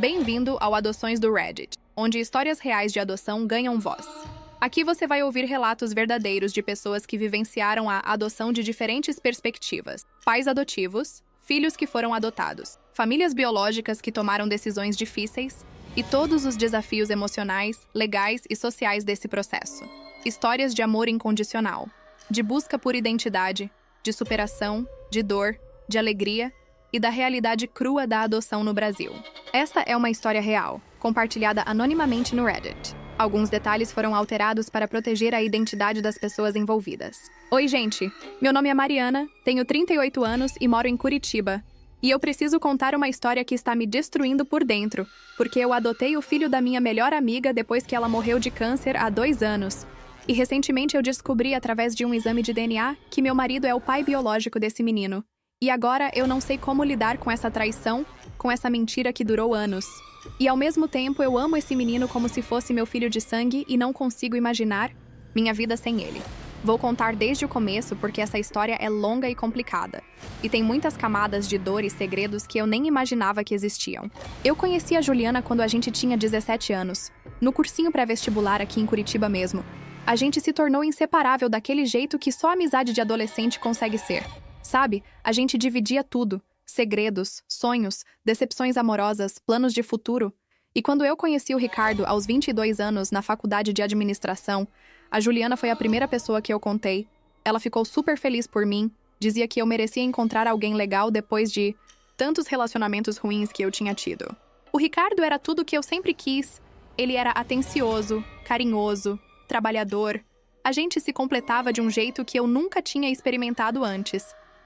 Bem-vindo ao Adoções do Reddit, onde histórias reais de adoção ganham voz. Aqui você vai ouvir relatos verdadeiros de pessoas que vivenciaram a adoção de diferentes perspectivas. Pais adotivos, filhos que foram adotados, famílias biológicas que tomaram decisões difíceis e todos os desafios emocionais, legais e sociais desse processo. Histórias de amor incondicional, de busca por identidade, de superação, de dor, de alegria e da realidade crua da adoção no Brasil. Esta é uma história real, compartilhada anonimamente no Reddit. Alguns detalhes foram alterados para proteger a identidade das pessoas envolvidas. Oi, gente! Meu nome é Mariana, tenho 38 anos e moro em Curitiba. E eu preciso contar uma história que está me destruindo por dentro, porque eu adotei o filho da minha melhor amiga depois que ela morreu de câncer há 2 anos. E recentemente eu descobri, através de um exame de DNA, que meu marido é o pai biológico desse menino. E agora eu não sei como lidar com essa traição, com essa mentira que durou anos. E ao mesmo tempo eu amo esse menino como se fosse meu filho de sangue e não consigo imaginar minha vida sem ele. Vou contar desde o começo porque essa história é longa e complicada. E tem muitas camadas de dor e segredos que eu nem imaginava que existiam. Eu conheci a Juliana quando a gente tinha 17 anos, no cursinho pré-vestibular aqui em Curitiba mesmo. A gente se tornou inseparável daquele jeito que só amizade de adolescente consegue ser. Sabe, a gente dividia tudo. Segredos, sonhos, decepções amorosas, planos de futuro. E quando eu conheci o Ricardo aos 22 anos na faculdade de administração, a Juliana foi a primeira pessoa que eu contei. Ela ficou super feliz por mim, dizia que eu merecia encontrar alguém legal depois de tantos relacionamentos ruins que eu tinha tido. O Ricardo era tudo o que eu sempre quis. Ele era atencioso, carinhoso, trabalhador. A gente se completava de um jeito que eu nunca tinha experimentado antes.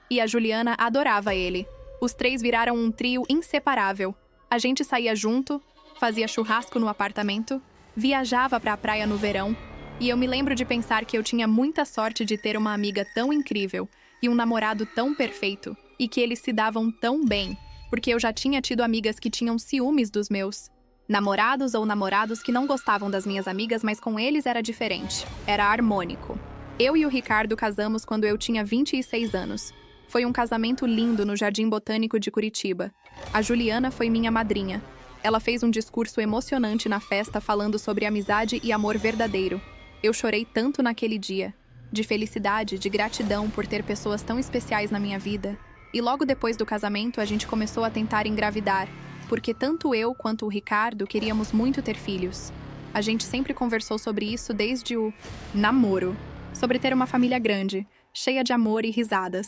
E a Juliana adorava ele. Os três viraram um trio inseparável. A gente saía junto, fazia churrasco no apartamento, viajava para a praia no verão, e eu me lembro de pensar que eu tinha muita sorte de ter uma amiga tão incrível e um namorado tão perfeito, e que eles se davam tão bem, porque eu já tinha tido amigas que tinham ciúmes dos meus namorados ou namorados que não gostavam das minhas amigas, mas com eles era diferente, era harmônico. Eu e o Ricardo casamos quando eu tinha 26 anos. Foi um casamento lindo no Jardim Botânico de Curitiba. A Juliana foi minha madrinha. Ela fez um discurso emocionante na festa falando sobre amizade e amor verdadeiro. Eu chorei tanto naquele dia, de felicidade, de gratidão por ter pessoas tão especiais na minha vida. E logo depois do casamento, a gente começou a tentar engravidar, porque tanto eu quanto o Ricardo queríamos muito ter filhos. A gente sempre conversou sobre isso desde o namoro, sobre ter uma família grande, cheia de amor e risadas.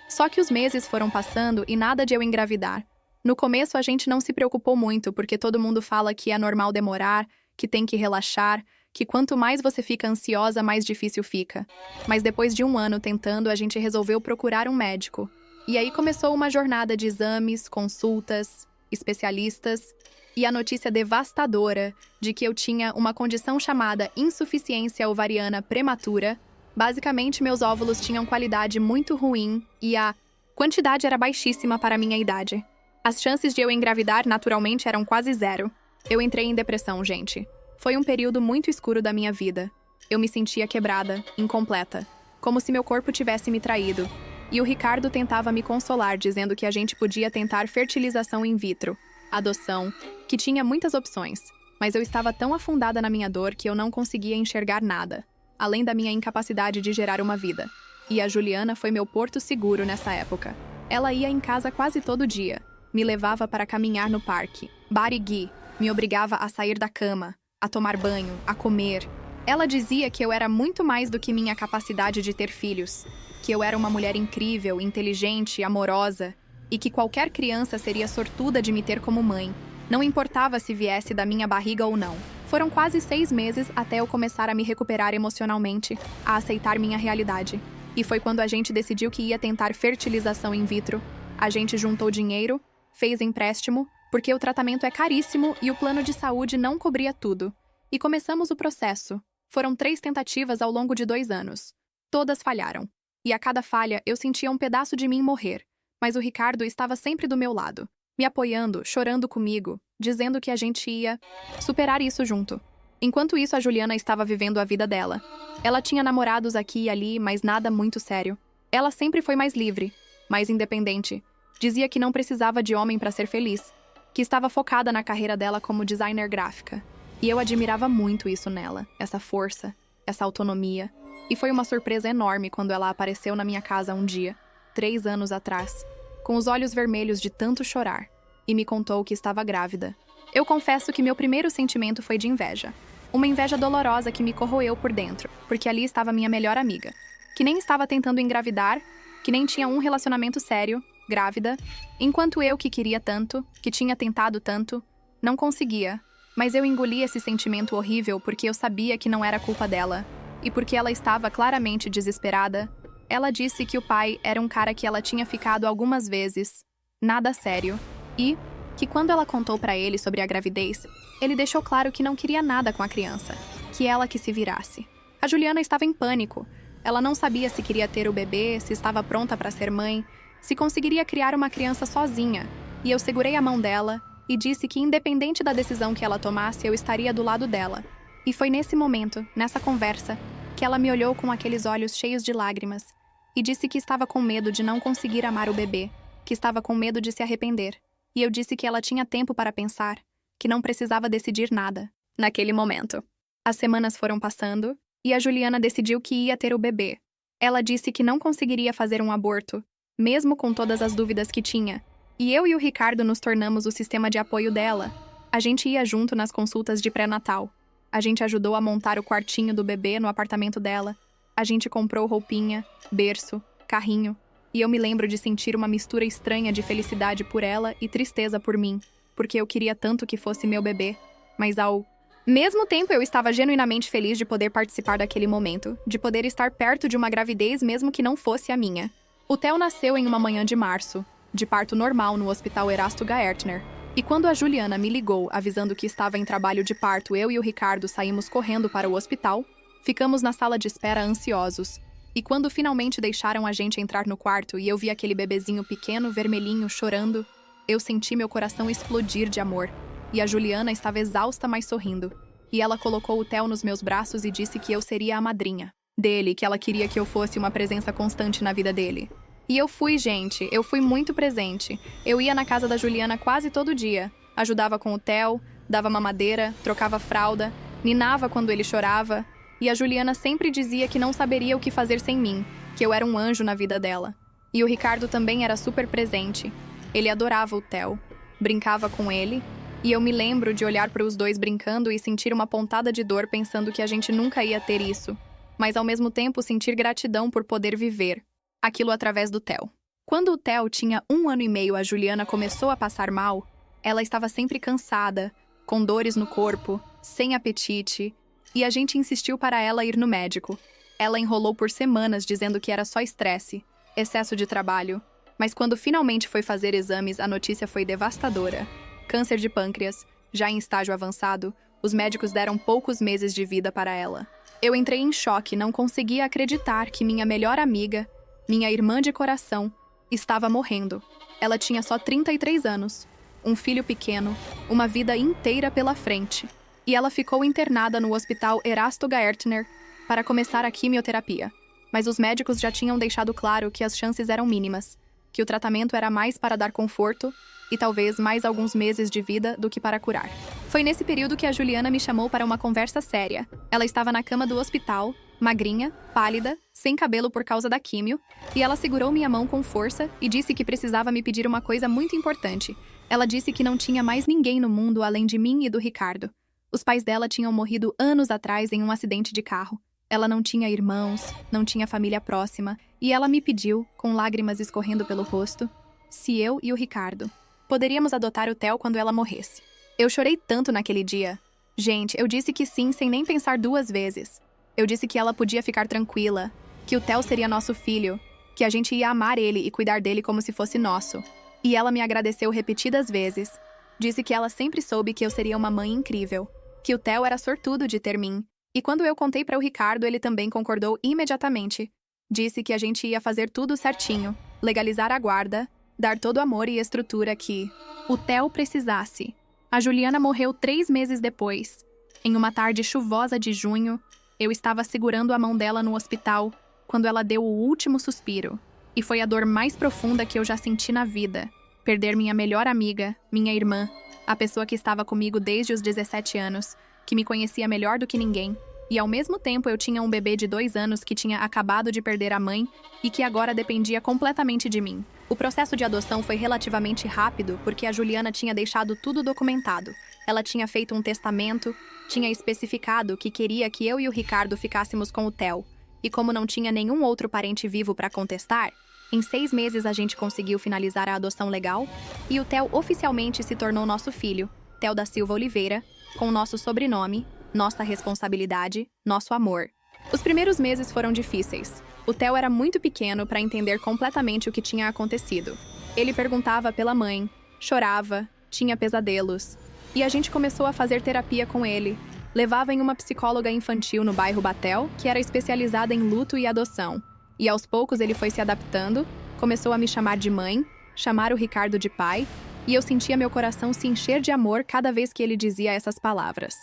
Só que os meses foram passando e nada de eu engravidar. No começo a gente não se preocupou muito, porque todo mundo fala que é normal demorar, que tem que relaxar, que quanto mais você fica ansiosa, mais difícil fica. Mas depois de 1 ano tentando, a gente resolveu procurar um médico. E aí começou uma jornada de exames, consultas, especialistas, e a notícia devastadora de que eu tinha uma condição chamada insuficiência ovariana prematura. Basicamente, meus óvulos tinham qualidade muito ruim e a quantidade era baixíssima para a minha idade. As chances de eu engravidar naturalmente eram quase zero. Eu entrei em depressão, gente. Foi um período muito escuro da minha vida. Eu me sentia quebrada, incompleta, como se meu corpo tivesse me traído. E o Ricardo tentava me consolar, dizendo que a gente podia tentar fertilização in vitro, adoção, que tinha muitas opções. Mas eu estava tão afundada na minha dor que eu não conseguia enxergar nada, além da minha incapacidade de gerar uma vida. E a Juliana foi meu porto seguro nessa época. Ela ia em casa quase todo dia, me levava para caminhar no parque, bar e gui, me obrigava a sair da cama, a tomar banho, a comer. Ela dizia que eu era muito mais do que minha capacidade de ter filhos, que eu era uma mulher incrível, inteligente, amorosa, e que qualquer criança seria sortuda de me ter como mãe, não importava se viesse da minha barriga ou não. Foram quase 6 meses até eu começar a me recuperar emocionalmente, a aceitar minha realidade. E foi quando a gente decidiu que ia tentar fertilização in vitro. A gente juntou dinheiro, fez empréstimo, porque o tratamento é caríssimo e o plano de saúde não cobria tudo. E começamos o processo. Foram 3 tentativas ao longo de 2 anos. Todas falharam. E a cada falha eu sentia um pedaço de mim morrer. Mas o Ricardo estava sempre do meu lado, me apoiando, chorando comigo, dizendo que a gente ia superar isso junto. Enquanto isso, a Juliana estava vivendo a vida dela. Ela tinha namorados aqui e ali, mas nada muito sério. Ela sempre foi mais livre, mais independente. Dizia que não precisava de homem para ser feliz, que estava focada na carreira dela como designer gráfica. E eu admirava muito isso nela, essa força, essa autonomia. E foi uma surpresa enorme quando ela apareceu na minha casa um dia, 3 anos atrás, com os olhos vermelhos de tanto chorar, e me contou que estava grávida. Eu confesso que meu primeiro sentimento foi de inveja. Uma inveja dolorosa que me corroeu por dentro, porque ali estava minha melhor amiga, que nem estava tentando engravidar, que nem tinha um relacionamento sério, grávida, enquanto eu que queria tanto, que tinha tentado tanto, não conseguia. Mas eu engoli esse sentimento horrível porque eu sabia que não era culpa dela, e porque ela estava claramente desesperada. Ela disse que o pai era um cara que ela tinha ficado algumas vezes, nada sério, e que quando ela contou pra ele sobre a gravidez, ele deixou claro que não queria nada com a criança, que ela que se virasse. A Juliana estava em pânico. Ela não sabia se queria ter o bebê, se estava pronta para ser mãe, se conseguiria criar uma criança sozinha. E eu segurei a mão dela e disse que, independente da decisão que ela tomasse, eu estaria do lado dela. E foi nesse momento, nessa conversa, que ela me olhou com aqueles olhos cheios de lágrimas e disse que estava com medo de não conseguir amar o bebê, que estava com medo de se arrepender. E eu disse que ela tinha tempo para pensar, que não precisava decidir nada, naquele momento. As semanas foram passando e a Juliana decidiu que ia ter o bebê. Ela disse que não conseguiria fazer um aborto, mesmo com todas as dúvidas que tinha. E eu e o Ricardo nos tornamos o sistema de apoio dela. A gente ia junto nas consultas de pré-natal. A gente ajudou a montar o quartinho do bebê no apartamento dela. A gente comprou roupinha, berço, carrinho. E eu me lembro de sentir uma mistura estranha de felicidade por ela e tristeza por mim, porque eu queria tanto que fosse meu bebê. Mas ao mesmo tempo eu estava genuinamente feliz de poder participar daquele momento, de poder estar perto de uma gravidez mesmo que não fosse a minha. O Theo nasceu em uma manhã de março, de parto normal no Hospital Erasto Gaertner. E quando a Juliana me ligou avisando que estava em trabalho de parto, eu e o Ricardo saímos correndo para o hospital, ficamos na sala de espera ansiosos. E quando finalmente deixaram a gente entrar no quarto e eu vi aquele bebezinho pequeno, vermelhinho, chorando, eu senti meu coração explodir de amor. E a Juliana estava exausta, mas sorrindo. E ela colocou o Theo nos meus braços e disse que eu seria a madrinha dele, que ela queria que eu fosse uma presença constante na vida dele. E eu fui, gente, eu fui muito presente. Eu ia na casa da Juliana quase todo dia. Ajudava com o Theo, dava mamadeira, trocava fralda, ninava quando ele chorava. E a Juliana sempre dizia que não saberia o que fazer sem mim, que eu era um anjo na vida dela. E o Ricardo também era super presente. Ele adorava o Theo, brincava com ele, e eu me lembro de olhar para os dois brincando e sentir uma pontada de dor pensando que a gente nunca ia ter isso, mas ao mesmo tempo sentir gratidão por poder viver aquilo através do Theo. Quando o Theo tinha 1 ano e meio, a Juliana começou a passar mal. Ela estava sempre cansada, com dores no corpo, sem apetite, e a gente insistiu para ela ir no médico. Ela enrolou por semanas dizendo que era só estresse, excesso de trabalho, mas quando finalmente foi fazer exames, a notícia foi devastadora. Câncer de pâncreas, já em estágio avançado, os médicos deram poucos meses de vida para ela. Eu entrei em choque, não conseguia acreditar que minha melhor amiga, minha irmã de coração, estava morrendo. Ela tinha só 33 anos, um filho pequeno, uma vida inteira pela frente. E ela ficou internada no Hospital Erasto Gaertner para começar a quimioterapia. Mas os médicos já tinham deixado claro que as chances eram mínimas, que o tratamento era mais para dar conforto e talvez mais alguns meses de vida do que para curar. Foi nesse período que a Juliana me chamou para uma conversa séria. Ela estava na cama do hospital, magrinha, pálida, sem cabelo por causa da químio, e ela segurou minha mão com força e disse que precisava me pedir uma coisa muito importante. Ela disse que não tinha mais ninguém no mundo além de mim e do Ricardo. Os pais dela tinham morrido anos atrás em um acidente de carro. Ela não tinha irmãos, não tinha família próxima, e ela me pediu, com lágrimas escorrendo pelo rosto, se eu e o Ricardo poderíamos adotar o Theo quando ela morresse. Eu chorei tanto naquele dia. Gente, eu disse que sim sem nem pensar 2 vezes. Eu disse que ela podia ficar tranquila, que o Theo seria nosso filho, que a gente ia amar ele e cuidar dele como se fosse nosso. E ela me agradeceu repetidas vezes. Disse que ela sempre soube que eu seria uma mãe incrível, que o Theo era sortudo de ter mim. E quando eu contei para o Ricardo, ele também concordou imediatamente. Disse que a gente ia fazer tudo certinho, legalizar a guarda, dar todo o amor e estrutura que o Theo precisasse. A Juliana morreu 3 meses depois. Em uma tarde chuvosa de junho, eu estava segurando a mão dela no hospital quando ela deu o último suspiro. E foi a dor mais profunda que eu já senti na vida. Perder minha melhor amiga, minha irmã, A pessoa que estava comigo desde os 17 anos, que me conhecia melhor do que ninguém, e ao mesmo tempo eu tinha um bebê de 2 anos que tinha acabado de perder a mãe e que agora dependia completamente de mim. O processo de adoção foi relativamente rápido porque a Juliana tinha deixado tudo documentado. Ela tinha feito um testamento, tinha especificado que queria que eu e o Ricardo ficássemos com o Theo. E como não tinha nenhum outro parente vivo para contestar, em 6 meses a gente conseguiu finalizar a adoção legal e o Theo oficialmente se tornou nosso filho, Theo da Silva Oliveira, com nosso sobrenome, nossa responsabilidade, nosso amor. Os primeiros meses foram difíceis. O Theo era muito pequeno para entender completamente o que tinha acontecido. Ele perguntava pela mãe, chorava, tinha pesadelos. E a gente começou a fazer terapia com ele. Levava em uma psicóloga infantil no bairro Batel, que era especializada em luto e adoção. E aos poucos ele foi se adaptando, começou a me chamar de mãe, chamar o Ricardo de pai, e eu sentia meu coração se encher de amor cada vez que ele dizia essas palavras.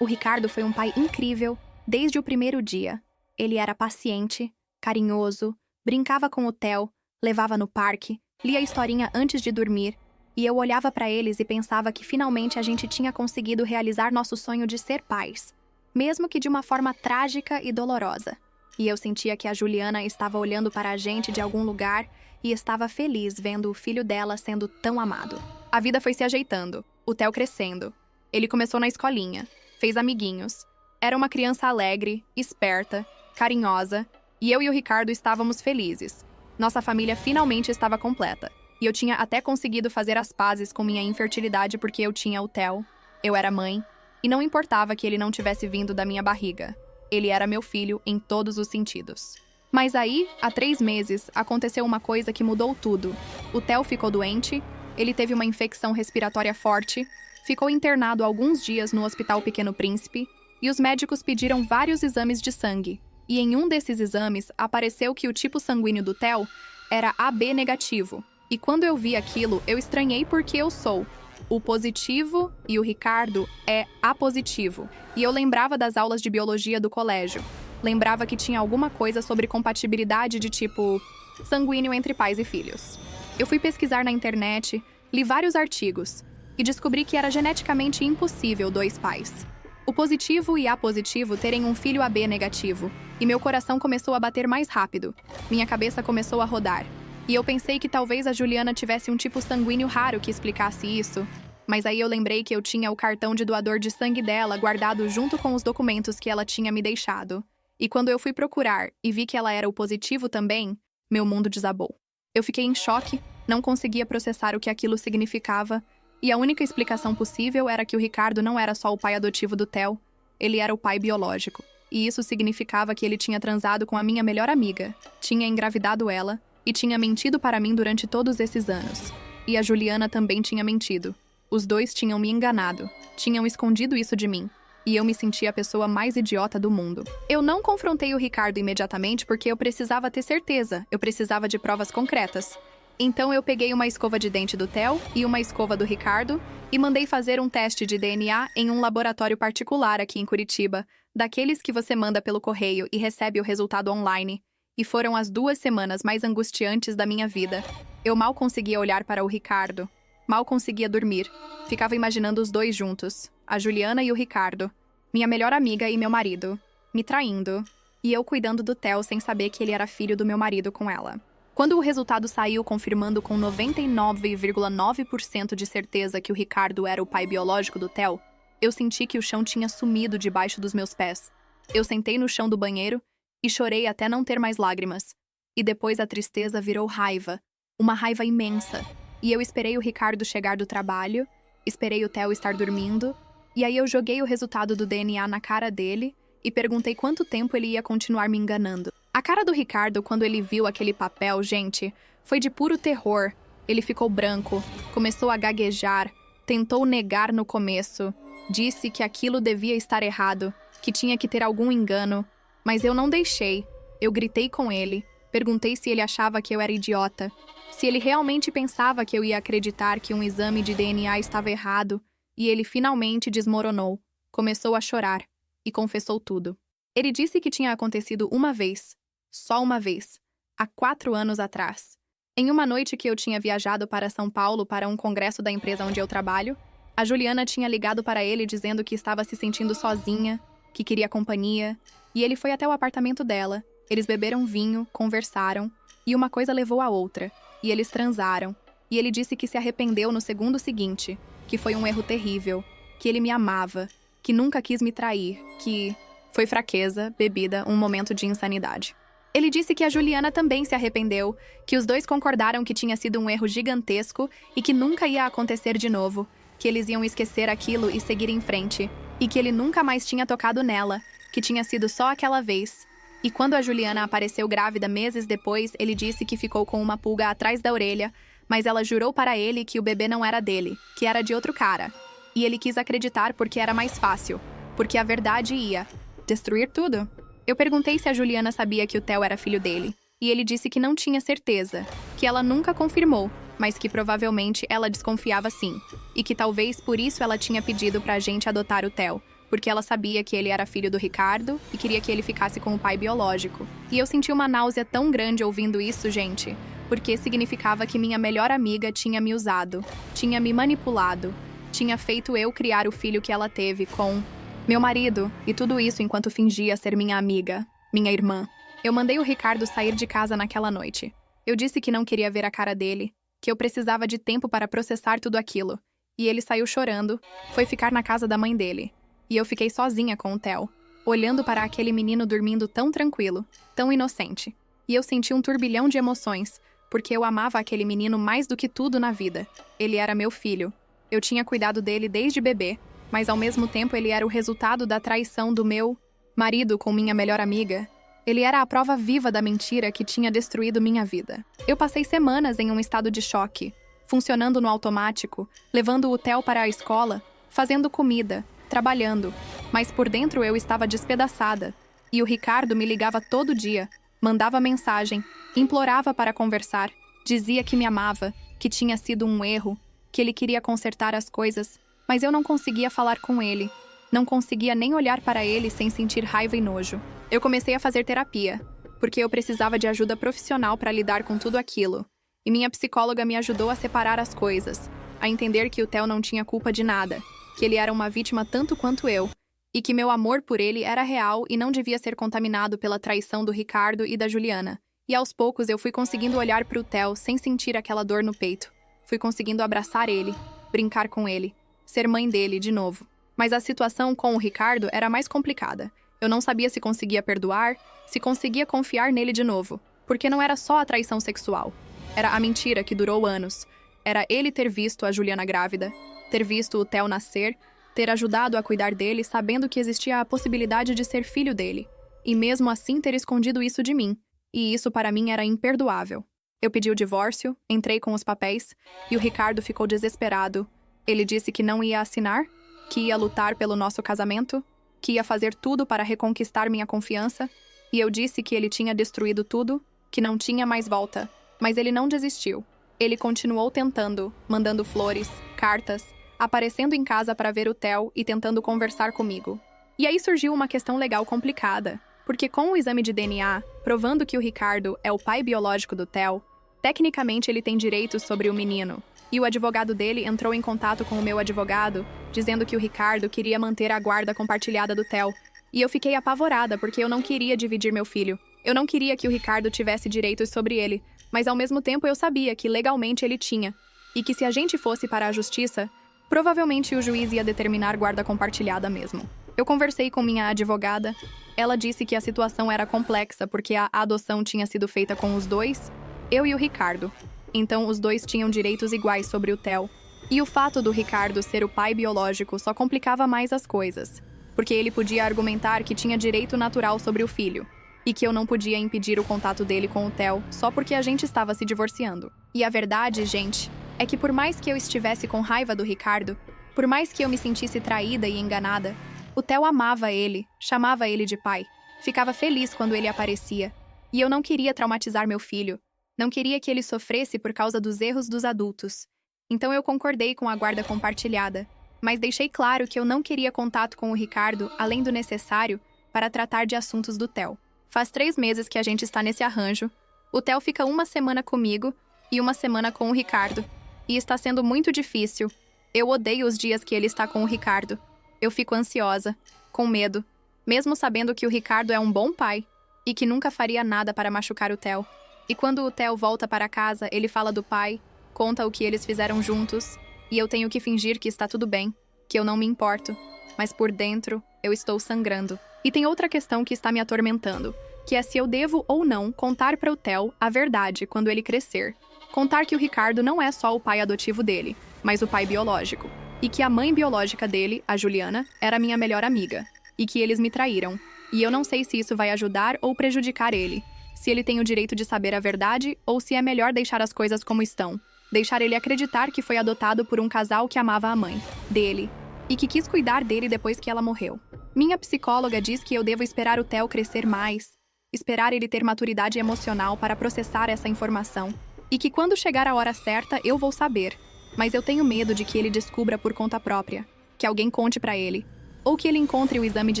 O Ricardo foi um pai incrível desde o primeiro dia. Ele era paciente, carinhoso, brincava com o Theo, levava no parque, lia historinha antes de dormir, e eu olhava para eles e pensava que finalmente a gente tinha conseguido realizar nosso sonho de ser pais, mesmo que de uma forma trágica e dolorosa. E eu sentia que a Juliana estava olhando para a gente de algum lugar e estava feliz vendo o filho dela sendo tão amado. A vida foi se ajeitando, o Theo crescendo. Ele começou na escolinha, fez amiguinhos. Era uma criança alegre, esperta, carinhosa, e eu e o Ricardo estávamos felizes. Nossa família finalmente estava completa. E eu tinha até conseguido fazer as pazes com minha infertilidade porque eu tinha o Theo, eu era mãe, e não importava que ele não tivesse vindo da minha barriga. Ele era meu filho em todos os sentidos. Mas aí, há 3 meses, aconteceu uma coisa que mudou tudo. O Theo ficou doente, ele teve uma infecção respiratória forte, ficou internado alguns dias no Hospital Pequeno Príncipe, e os médicos pediram vários exames de sangue. E em um desses exames, apareceu que o tipo sanguíneo do Theo era AB negativo. E quando eu vi aquilo, eu estranhei porque eu sou o positivo e o Ricardo é A positivo. E eu lembrava das aulas de biologia do colégio. Lembrava que tinha alguma coisa sobre compatibilidade de tipo sanguíneo entre pais e filhos. Eu fui pesquisar na internet, li vários artigos e descobri que era geneticamente impossível 2 pais. O positivo e A positivo terem um filho AB negativo. E meu coração começou a bater mais rápido. Minha cabeça começou a rodar. E eu pensei que talvez a Juliana tivesse um tipo sanguíneo raro que explicasse isso. Mas aí eu lembrei que eu tinha o cartão de doador de sangue dela guardado junto com os documentos que ela tinha me deixado. E quando eu fui procurar e vi que ela era o positivo também, meu mundo desabou. Eu fiquei em choque, não conseguia processar o que aquilo significava, e a única explicação possível era que o Ricardo não era só o pai adotivo do Theo, ele era o pai biológico. E isso significava que ele tinha transado com a minha melhor amiga, tinha engravidado ela, e tinha mentido para mim durante todos esses anos. E a Juliana também tinha mentido. Os dois tinham me enganado, tinham escondido isso de mim. E eu me sentia a pessoa mais idiota do mundo. Eu não confrontei o Ricardo imediatamente porque eu precisava ter certeza, eu precisava de provas concretas. Então eu peguei uma escova de dente do Theo e uma escova do Ricardo e mandei fazer um teste de DNA em um laboratório particular aqui em Curitiba, daqueles que você manda pelo correio e recebe o resultado online. E foram as 2 semanas mais angustiantes da minha vida. Eu mal conseguia olhar para o Ricardo. Mal conseguia dormir. Ficava imaginando os dois juntos. A Juliana e o Ricardo. Minha melhor amiga e meu marido. Me traindo. E eu cuidando do Theo sem saber que ele era filho do meu marido com ela. Quando o resultado saiu confirmando com 99,9% de certeza que o Ricardo era o pai biológico do Theo, eu senti que o chão tinha sumido debaixo dos meus pés. Eu sentei no chão do banheiro e chorei até não ter mais lágrimas. E depois a tristeza virou raiva. Uma raiva imensa. E eu esperei o Ricardo chegar do trabalho, esperei o Theo estar dormindo, e aí eu joguei o resultado do DNA na cara dele e perguntei quanto tempo ele ia continuar me enganando. A cara do Ricardo, quando ele viu aquele papel, gente, foi de puro terror. Ele ficou branco, começou a gaguejar, tentou negar no começo, disse que aquilo devia estar errado, que tinha que ter algum engano. Mas eu não deixei. Eu gritei com ele. Perguntei se ele achava que eu era idiota. Se ele realmente pensava que eu ia acreditar que um exame de DNA estava errado. E ele finalmente desmoronou. Começou a chorar. E confessou tudo. Ele disse que tinha acontecido uma vez. Só uma vez. Há 4 anos atrás. Em uma noite que eu tinha viajado para São Paulo para um congresso da empresa onde eu trabalho, A Juliana tinha ligado para ele dizendo que estava se sentindo sozinha, que queria companhia, e ele foi até o apartamento dela. Eles beberam vinho, conversaram, e uma coisa levou a outra, e eles transaram, e ele disse que se arrependeu no segundo seguinte, que foi um erro terrível, que ele me amava, que nunca quis me trair, que foi fraqueza, bebida, um momento de insanidade. Ele disse que a Juliana também se arrependeu, que os dois concordaram que tinha sido um erro gigantesco e que nunca ia acontecer de novo, que eles iam esquecer aquilo e seguir em frente, e que ele nunca mais tinha tocado nela, que tinha sido só aquela vez. E quando a Juliana apareceu grávida meses depois, ele disse que ficou com uma pulga atrás da orelha, mas ela jurou para ele que o bebê não era dele, que era de outro cara. E ele quis acreditar porque era mais fácil, porque a verdade ia destruir tudo. Eu perguntei se a Juliana sabia que o Theo era filho dele, e ele disse que não tinha certeza, que ela nunca confirmou, mas que provavelmente ela desconfiava sim, e que talvez por isso ela tinha pedido pra gente adotar o Theo, porque ela sabia que ele era filho do Ricardo e queria que ele ficasse com o pai biológico. E eu senti uma náusea tão grande ouvindo isso, gente, porque significava que minha melhor amiga tinha me usado, tinha me manipulado, tinha feito eu criar o filho que ela teve com meu marido, e tudo isso enquanto fingia ser minha amiga, minha irmã. Eu mandei o Ricardo sair de casa naquela noite. Eu disse que não queria ver a cara dele, que eu precisava de tempo para processar tudo aquilo. E ele saiu chorando, foi ficar na casa da mãe dele. E eu fiquei sozinha com o Theo, olhando para aquele menino dormindo tão tranquilo, tão inocente. E eu senti um turbilhão de emoções, porque eu amava aquele menino mais do que tudo na vida. Ele era meu filho. Eu tinha cuidado dele desde bebê, mas ao mesmo tempo ele era o resultado da traição do meu marido com minha melhor amiga. Ele era a prova viva da mentira que tinha destruído minha vida. Eu passei semanas em um estado de choque, funcionando no automático, levando o Theo para a escola, fazendo comida, trabalhando, mas por dentro eu estava despedaçada. E o Ricardo me ligava todo dia, mandava mensagem, implorava para conversar, dizia que me amava, que tinha sido um erro, que ele queria consertar as coisas, mas eu não conseguia falar com ele. Não conseguia nem olhar para ele sem sentir raiva e nojo. Eu comecei a fazer terapia, porque eu precisava de ajuda profissional para lidar com tudo aquilo. E minha psicóloga me ajudou a separar as coisas, a entender que o Theo não tinha culpa de nada, que ele era uma vítima tanto quanto eu, e que meu amor por ele era real e não devia ser contaminado pela traição do Ricardo e da Juliana. E aos poucos eu fui conseguindo olhar para o Theo sem sentir aquela dor no peito. Fui conseguindo abraçar ele, brincar com ele, ser mãe dele de novo. Mas a situação com o Ricardo era mais complicada. Eu não sabia se conseguia perdoar, se conseguia confiar nele de novo, porque não era só a traição sexual. Era a mentira que durou anos. Era ele ter visto a Juliana grávida, ter visto o Theo nascer, ter ajudado a cuidar dele sabendo que existia a possibilidade de ser filho dele. E mesmo assim ter escondido isso de mim. E isso para mim era imperdoável. Eu pedi o divórcio, entrei com os papéis, e o Ricardo ficou desesperado. Ele disse que não ia assinar, que ia lutar pelo nosso casamento, que ia fazer tudo para reconquistar minha confiança, e eu disse que ele tinha destruído tudo, que não tinha mais volta. Mas ele não desistiu. Ele continuou tentando, mandando flores, cartas, aparecendo em casa para ver o Theo e tentando conversar comigo. E aí surgiu uma questão legal complicada, porque com o exame de DNA, provando que o Ricardo é o pai biológico do Theo, tecnicamente ele tem direitos sobre o menino. E o advogado dele entrou em contato com o meu advogado, dizendo que o Ricardo queria manter a guarda compartilhada do Theo. E eu fiquei apavorada porque eu não queria dividir meu filho. Eu não queria que o Ricardo tivesse direitos sobre ele, mas ao mesmo tempo eu sabia que legalmente ele tinha. E que se a gente fosse para a justiça, provavelmente o juiz ia determinar guarda compartilhada mesmo. Eu conversei com minha advogada. Ela disse que a situação era complexa porque a adoção tinha sido feita com os dois, eu e o Ricardo. Então os dois tinham direitos iguais sobre o Theo. E o fato do Ricardo ser o pai biológico só complicava mais as coisas, porque ele podia argumentar que tinha direito natural sobre o filho, e que eu não podia impedir o contato dele com o Theo só porque a gente estava se divorciando. E a verdade, gente, é que por mais que eu estivesse com raiva do Ricardo, por mais que eu me sentisse traída e enganada, o Theo amava ele, chamava ele de pai, ficava feliz quando ele aparecia, e eu não queria traumatizar meu filho. Não queria que ele sofresse por causa dos erros dos adultos. Então eu concordei com a guarda compartilhada, mas deixei claro que eu não queria contato com o Ricardo além do necessário para tratar de assuntos do Theo. Faz 3 meses que a gente está nesse arranjo. O Theo fica 1 semana comigo e 1 semana com o Ricardo. E está sendo muito difícil. Eu odeio os dias que ele está com o Ricardo. Eu fico ansiosa, com medo, mesmo sabendo que o Ricardo é um bom pai e que nunca faria nada para machucar o Theo. E quando o Theo volta para casa, ele fala do pai, conta o que eles fizeram juntos, e eu tenho que fingir que está tudo bem, que eu não me importo. Mas por dentro, eu estou sangrando. E tem outra questão que está me atormentando, que é se eu devo ou não contar para o Theo a verdade quando ele crescer. Contar que o Ricardo não é só o pai adotivo dele, mas o pai biológico. E que a mãe biológica dele, a Juliana, era minha melhor amiga. E que eles me traíram. E eu não sei se isso vai ajudar ou prejudicar ele. Se ele tem o direito de saber a verdade ou se é melhor deixar as coisas como estão. Deixar ele acreditar que foi adotado por um casal que amava a mãe dele e que quis cuidar dele depois que ela morreu. Minha psicóloga diz que eu devo esperar o Theo crescer mais, esperar ele ter maturidade emocional para processar essa informação e que quando chegar a hora certa eu vou saber. Mas eu tenho medo de que ele descubra por conta própria, que alguém conte pra ele, ou que ele encontre o exame de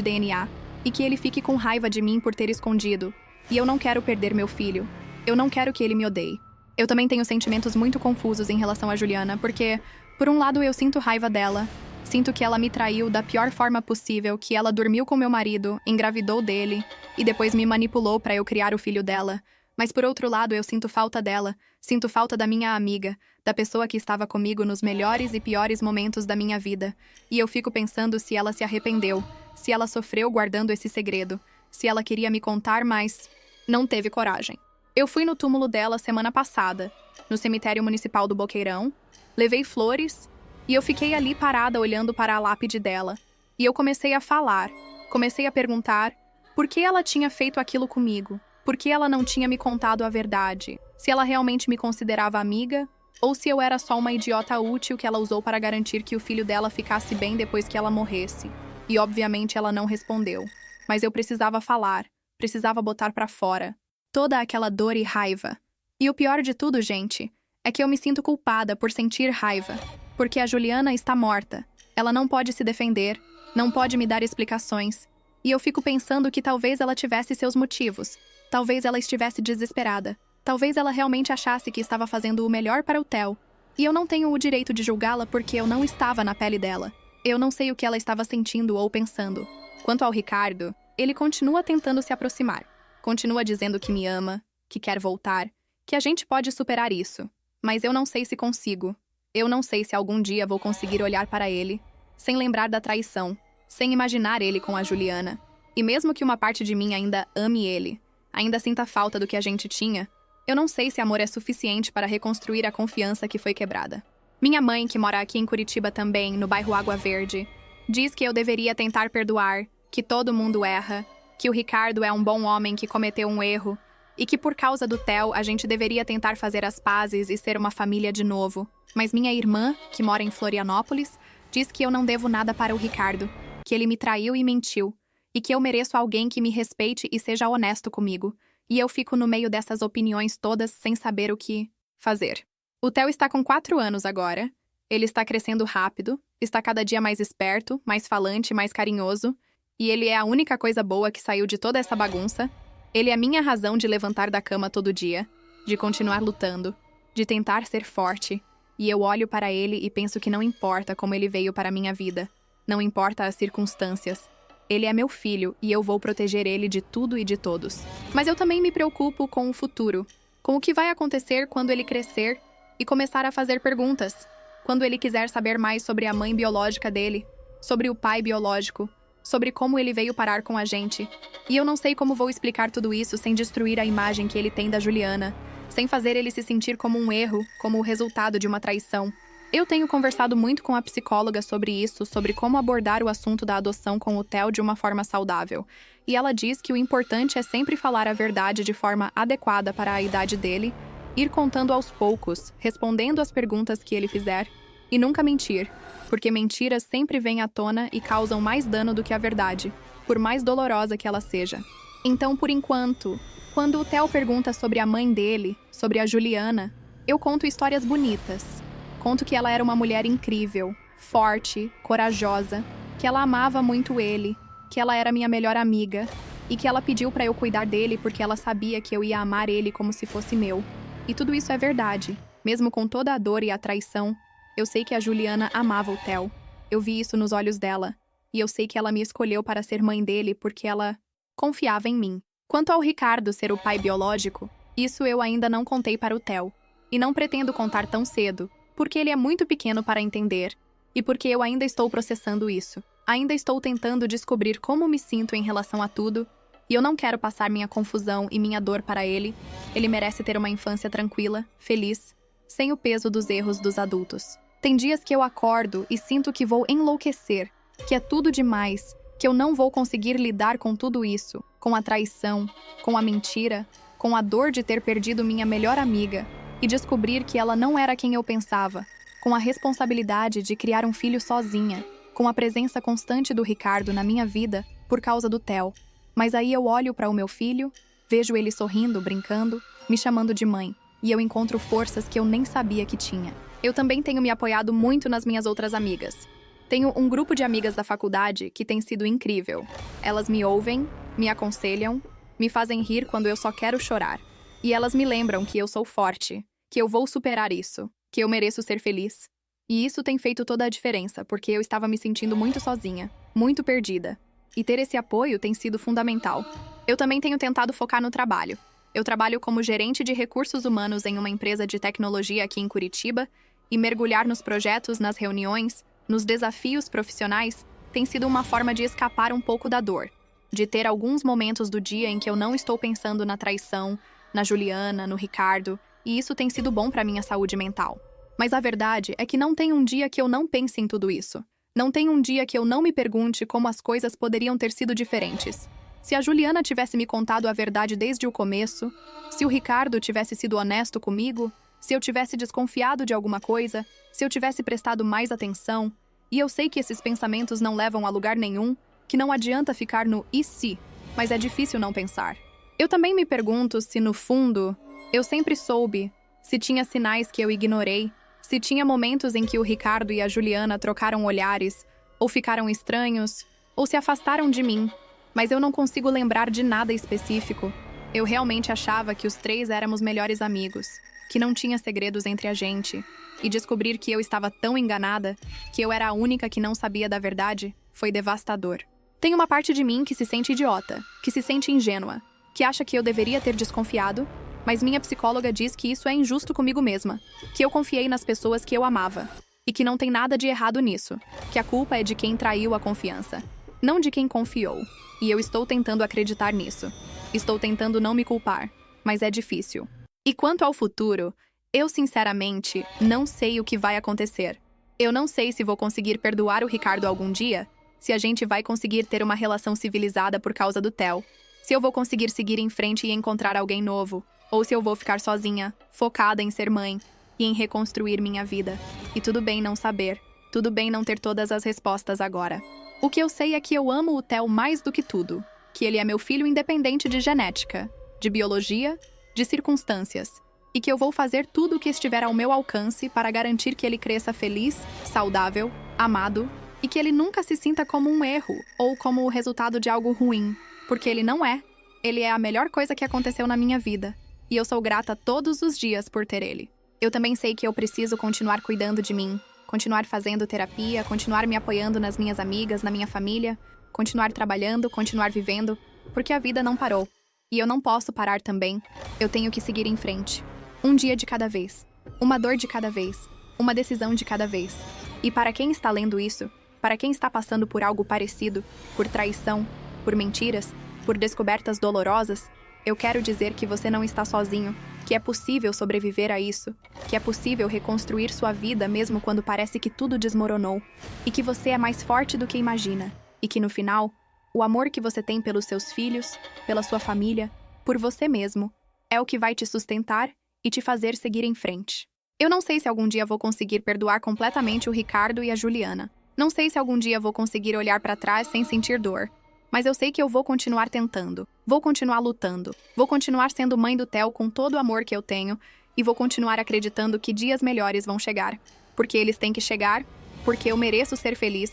DNA e que ele fique com raiva de mim por ter escondido. E eu não quero perder meu filho. Eu não quero que ele me odeie. Eu também tenho sentimentos muito confusos em relação a Juliana, porque, por um lado, eu sinto raiva dela. Sinto que ela me traiu da pior forma possível, que ela dormiu com meu marido, engravidou dele e depois me manipulou para eu criar o filho dela. Mas, por outro lado, eu sinto falta dela. Sinto falta da minha amiga, da pessoa que estava comigo nos melhores e piores momentos da minha vida. E eu fico pensando se ela se arrependeu, se ela sofreu guardando esse segredo, se ela queria me contar, mas não teve coragem. Eu fui no túmulo dela semana passada, no cemitério municipal do Boqueirão, levei flores e eu fiquei ali parada olhando para a lápide dela. E eu comecei a falar, comecei a perguntar por que ela tinha feito aquilo comigo, por que ela não tinha me contado a verdade, se ela realmente me considerava amiga ou se eu era só uma idiota útil que ela usou para garantir que o filho dela ficasse bem depois que ela morresse. E obviamente ela não respondeu. Mas eu precisava falar, precisava botar pra fora toda aquela dor e raiva. E o pior de tudo, gente, é que eu me sinto culpada por sentir raiva, porque a Juliana está morta. Ela não pode se defender, não pode me dar explicações. E eu fico pensando que talvez ela tivesse seus motivos. Talvez ela estivesse desesperada. Talvez ela realmente achasse que estava fazendo o melhor para o Theo. E eu não tenho o direito de julgá-la porque eu não estava na pele dela. Eu não sei o que ela estava sentindo ou pensando. Quanto ao Ricardo, ele continua tentando se aproximar. Continua dizendo que me ama, que quer voltar, que a gente pode superar isso. Mas eu não sei se consigo. Eu não sei se algum dia vou conseguir olhar para ele, sem lembrar da traição, sem imaginar ele com a Juliana. E mesmo que uma parte de mim ainda ame ele, ainda sinta falta do que a gente tinha, eu não sei se amor é suficiente para reconstruir a confiança que foi quebrada. Minha mãe, que mora aqui em Curitiba também, no bairro Água Verde, diz que eu deveria tentar perdoar, que todo mundo erra, que o Ricardo é um bom homem que cometeu um erro e que por causa do Theo a gente deveria tentar fazer as pazes e ser uma família de novo. Mas minha irmã, que mora em Florianópolis, diz que eu não devo nada para o Ricardo, que ele me traiu e mentiu, e que eu mereço alguém que me respeite e seja honesto comigo. E eu fico no meio dessas opiniões todas sem saber o que fazer. O Theo está com 4 anos agora. Ele está crescendo rápido, está cada dia mais esperto, mais falante, mais carinhoso. E ele é a única coisa boa que saiu de toda essa bagunça. Ele é a minha razão de levantar da cama todo dia, de continuar lutando, de tentar ser forte. E eu olho para ele e penso que não importa como ele veio para a minha vida. Não importa as circunstâncias. Ele é meu filho e eu vou proteger ele de tudo e de todos. Mas eu também me preocupo com o futuro, com o que vai acontecer quando ele crescer e começar a fazer perguntas. Quando ele quiser saber mais sobre a mãe biológica dele, sobre o pai biológico, sobre como ele veio parar com a gente. E eu não sei como vou explicar tudo isso sem destruir a imagem que ele tem da Juliana, sem fazer ele se sentir como um erro, como o resultado de uma traição. Eu tenho conversado muito com a psicóloga sobre isso, sobre como abordar o assunto da adoção com o Theo de uma forma saudável. E ela diz que o importante é sempre falar a verdade de forma adequada para a idade dele, ir contando aos poucos, respondendo às perguntas que ele fizer, e nunca mentir, porque mentiras sempre vêm à tona e causam mais dano do que a verdade, por mais dolorosa que ela seja. Então, por enquanto, quando o Theo pergunta sobre a mãe dele, sobre a Juliana, eu conto histórias bonitas. Conto que ela era uma mulher incrível, forte, corajosa, que ela amava muito ele, que ela era minha melhor amiga e que ela pediu para eu cuidar dele porque ela sabia que eu ia amar ele como se fosse meu. E tudo isso é verdade, mesmo com toda a dor e a traição. Eu sei que a Juliana amava o Theo. Eu vi isso nos olhos dela. E eu sei que ela me escolheu para ser mãe dele porque ela confiava em mim. Quanto ao Ricardo ser o pai biológico, isso eu ainda não contei para o Theo. E não pretendo contar tão cedo, porque ele é muito pequeno para entender. E porque eu ainda estou processando isso. Ainda estou tentando descobrir como me sinto em relação a tudo. E eu não quero passar minha confusão e minha dor para ele. Ele merece ter uma infância tranquila, feliz, sem o peso dos erros dos adultos. Tem dias que eu acordo e sinto que vou enlouquecer, que é tudo demais, que eu não vou conseguir lidar com tudo isso, com a traição, com a mentira, com a dor de ter perdido minha melhor amiga e descobrir que ela não era quem eu pensava, com a responsabilidade de criar um filho sozinha, com a presença constante do Ricardo na minha vida por causa do Theo. Mas aí eu olho para o meu filho, vejo ele sorrindo, brincando, me chamando de mãe, e eu encontro forças que eu nem sabia que tinha. Eu também tenho me apoiado muito nas minhas outras amigas. Tenho um grupo de amigas da faculdade que tem sido incrível. Elas me ouvem, me aconselham, me fazem rir quando eu só quero chorar. E elas me lembram que eu sou forte, que eu vou superar isso, que eu mereço ser feliz. E isso tem feito toda a diferença, porque eu estava me sentindo muito sozinha, muito perdida. E ter esse apoio tem sido fundamental. Eu também tenho tentado focar no trabalho. Eu trabalho como gerente de recursos humanos em uma empresa de tecnologia aqui em Curitiba, e mergulhar nos projetos, nas reuniões, nos desafios profissionais, tem sido uma forma de escapar um pouco da dor, de ter alguns momentos do dia em que eu não estou pensando na traição, na Juliana, no Ricardo, e isso tem sido bom para minha saúde mental. Mas a verdade é que não tem um dia que eu não pense em tudo isso. Não tem um dia que eu não me pergunte como as coisas poderiam ter sido diferentes. Se a Juliana tivesse me contado a verdade desde o começo, se o Ricardo tivesse sido honesto comigo, se eu tivesse desconfiado de alguma coisa, se eu tivesse prestado mais atenção, e eu sei que esses pensamentos não levam a lugar nenhum, que não adianta ficar no e se, mas é difícil não pensar. Eu também me pergunto se, no fundo, eu sempre soube, se tinha sinais que eu ignorei, se tinha momentos em que o Ricardo e a Juliana trocaram olhares, ou ficaram estranhos, ou se afastaram de mim, mas eu não consigo lembrar de nada específico. Eu realmente achava que os três éramos melhores amigos, que não tinha segredos entre a gente, e descobrir que eu estava tão enganada, que eu era a única que não sabia da verdade, foi devastador. Tem uma parte de mim que se sente idiota, que se sente ingênua, que acha que eu deveria ter desconfiado, mas minha psicóloga diz que isso é injusto comigo mesma, que eu confiei nas pessoas que eu amava, e que não tem nada de errado nisso, que a culpa é de quem traiu a confiança, não de quem confiou, e eu estou tentando acreditar nisso. Estou tentando não me culpar, mas é difícil. E quanto ao futuro, eu sinceramente não sei o que vai acontecer. Eu não sei se vou conseguir perdoar o Ricardo algum dia, se a gente vai conseguir ter uma relação civilizada por causa do Theo, se eu vou conseguir seguir em frente e encontrar alguém novo, ou se eu vou ficar sozinha, focada em ser mãe e em reconstruir minha vida. E tudo bem não saber, tudo bem não ter todas as respostas agora. O que eu sei é que eu amo o Theo mais do que tudo, que ele é meu filho independente de genética, de biologia, de circunstâncias, e que eu vou fazer tudo o que estiver ao meu alcance para garantir que ele cresça feliz, saudável, amado, e que ele nunca se sinta como um erro ou como o resultado de algo ruim, porque ele não é. Ele é a melhor coisa que aconteceu na minha vida, e eu sou grata todos os dias por ter ele. Eu também sei que eu preciso continuar cuidando de mim, continuar fazendo terapia, continuar me apoiando nas minhas amigas, na minha família, continuar trabalhando, continuar vivendo, porque a vida não parou. E eu não posso parar também. Eu tenho que seguir em frente. Um dia de cada vez. Uma dor de cada vez. Uma decisão de cada vez. E para quem está lendo isso, para quem está passando por algo parecido, por traição, por mentiras, por descobertas dolorosas, eu quero dizer que você não está sozinho, que é possível sobreviver a isso, que é possível reconstruir sua vida mesmo quando parece que tudo desmoronou, e que você é mais forte do que imagina, e que no final, o amor que você tem pelos seus filhos, pela sua família, por você mesmo, é o que vai te sustentar e te fazer seguir em frente. Eu não sei se algum dia vou conseguir perdoar completamente o Ricardo e a Juliana. Não sei se algum dia vou conseguir olhar para trás sem sentir dor. Mas eu sei que eu vou continuar tentando, vou continuar lutando, vou continuar sendo mãe do Theo com todo o amor que eu tenho e vou continuar acreditando que dias melhores vão chegar. Porque eles têm que chegar, porque eu mereço ser feliz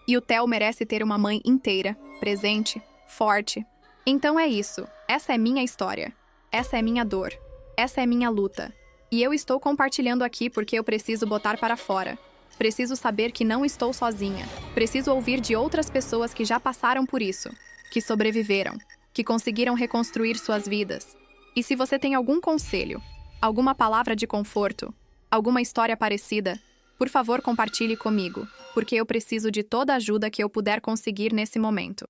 e o Theo merece ter uma mãe inteira, presente, forte. Então é isso. Essa é minha história. Essa é minha dor. Essa é minha luta. E eu estou compartilhando aqui porque eu preciso botar para fora. Preciso saber que não estou sozinha. Preciso ouvir de outras pessoas que já passaram por isso, que sobreviveram, que conseguiram reconstruir suas vidas. E se você tem algum conselho, alguma palavra de conforto, alguma história parecida, por favor, compartilhe comigo, porque eu preciso de toda a ajuda que eu puder conseguir nesse momento.